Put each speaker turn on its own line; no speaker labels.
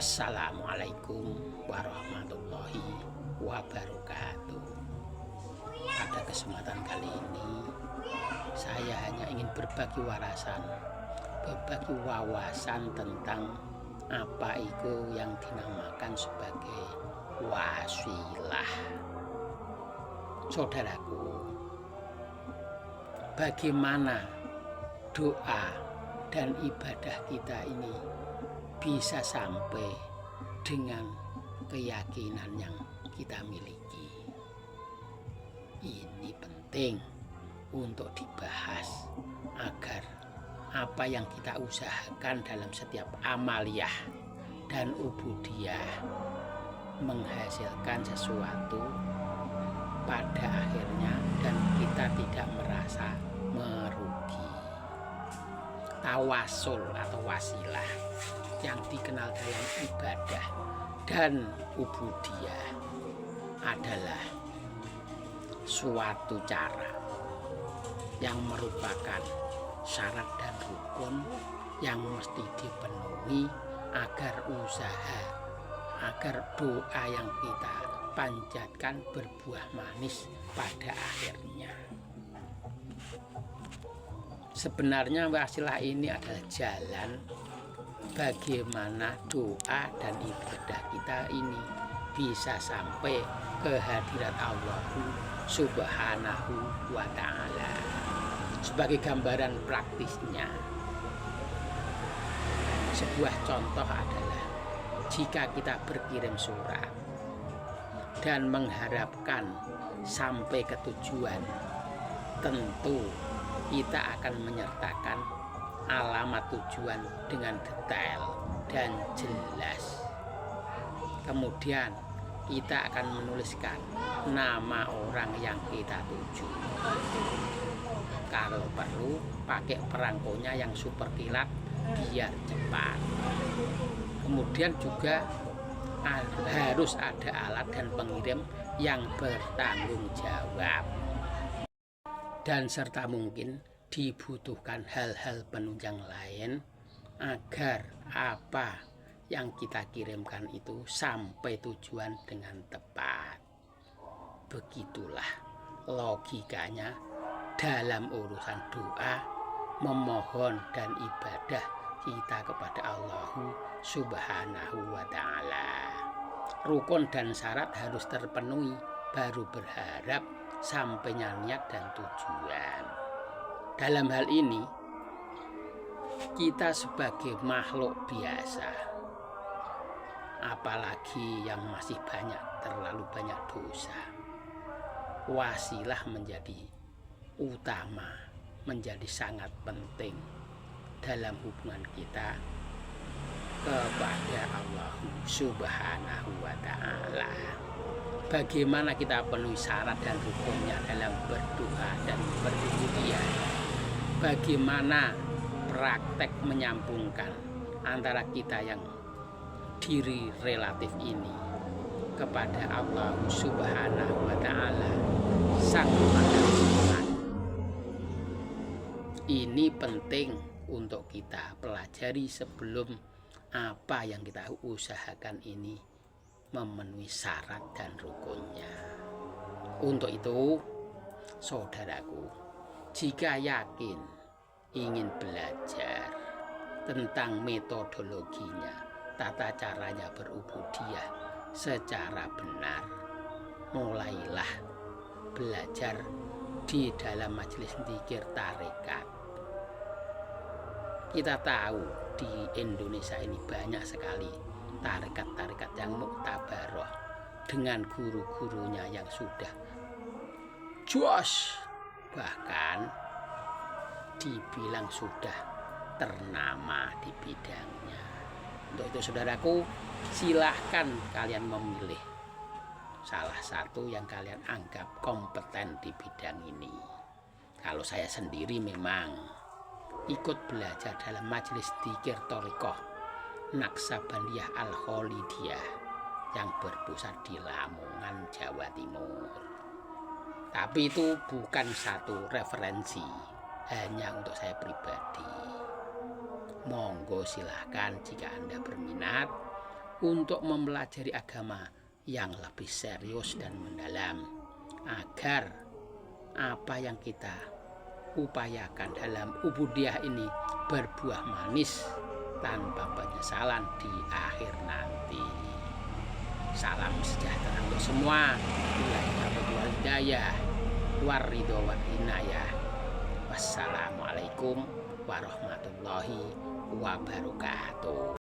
Assalamualaikum warahmatullahi wabarakatuh. Pada kesempatan kali ini saya hanya ingin berbagi wawasan tentang apa itu yang dinamakan sebagai wasilah. Saudaraku, bagaimana doa dan ibadah kita ini bisa sampai dengan keyakinan yang kita miliki. Ini penting untuk dibahas agar apa yang kita usahakan dalam setiap amaliyah dan ubudiyah menghasilkan sesuatu pada akhirnya dan kita tidak merasa merugi. Tawasul atau wasilah yang dikenal dalam ibadah dan ubudiyah adalah suatu cara yang merupakan syarat dan rukun yang mesti dipenuhi agar doa yang kita panjatkan berbuah manis pada akhirnya. Sebenarnya wasilah ini adalah jalan bagaimana doa dan ibadah kita ini bisa sampai ke hadirat Allah Subhanahu wa ta'ala. Sebagai gambaran praktisnya, sebuah contoh adalah jika kita berkirim surat dan mengharapkan sampai ke tujuan, tentu kita akan menyertakan alamat tujuan dengan detail dan jelas. Kemudian kita akan menuliskan nama orang yang kita tuju. Kalau perlu pakai perangkonya yang super kilat biar cepat. Kemudian juga harus ada alat dan pengirim yang bertanggung jawab. Dan serta mungkin dibutuhkan hal-hal penunjang lain agar apa yang kita kirimkan itu sampai tujuan dengan tepat. Begitulah logikanya dalam urusan doa, memohon dan ibadah kita kepada Allah Subhanahu wa ta'ala. Rukun dan syarat harus terpenuhi baru berharap sampainya niat dan tujuan. Dalam hal ini, kita sebagai makhluk biasa, apalagi yang masih terlalu banyak dosa, wasilah menjadi utama, menjadi sangat penting dalam hubungan kita kepada Allah Subhanahu wa ta'ala. Bagaimana kita penuhi syarat dan rukunnya dalam berdoa dan berubudiyah? Bagaimana praktek menyambungkan antara kita yang diri relatif ini kepada Allah Subhanahu wa ta'ala, Sang Maha Tuhan. Ini penting untuk kita pelajari sebelum apa yang kita usahakan ini memenuhi syarat dan rukunnya. Untuk itu, saudaraku, jika yakin ingin belajar tentang metodologinya, tata caranya berubudiyah secara benar, mulailah belajar di dalam majelis zikir tarekat. Kita tahu di Indonesia ini banyak sekali tarekat-tarekat yang muktabaroh dengan guru-gurunya yang sudah jos, bahkan dibilang sudah ternama di bidangnya. Untuk itu saudaraku, silahkan kalian memilih salah satu yang kalian anggap kompeten di bidang ini. Kalau saya sendiri memang ikut belajar dalam majelis dzikir thariqah Naqsabandiyah Al-Kholidiyah yang berpusat di Lamongan, Jawa Timur. Tapi itu bukan satu referensi, hanya untuk saya pribadi. Monggo silahkan jika Anda berminat untuk mempelajari agama yang lebih serius dan mendalam, agar apa yang kita upayakan dalam ubudiyah ini berbuah manis tanpa penyesalan di akhir nanti. Salam sejahtera untuk semua. Wabillahi hidayah waridho wal inayah. Wassalamualaikum warahmatullahi wabarakatuh.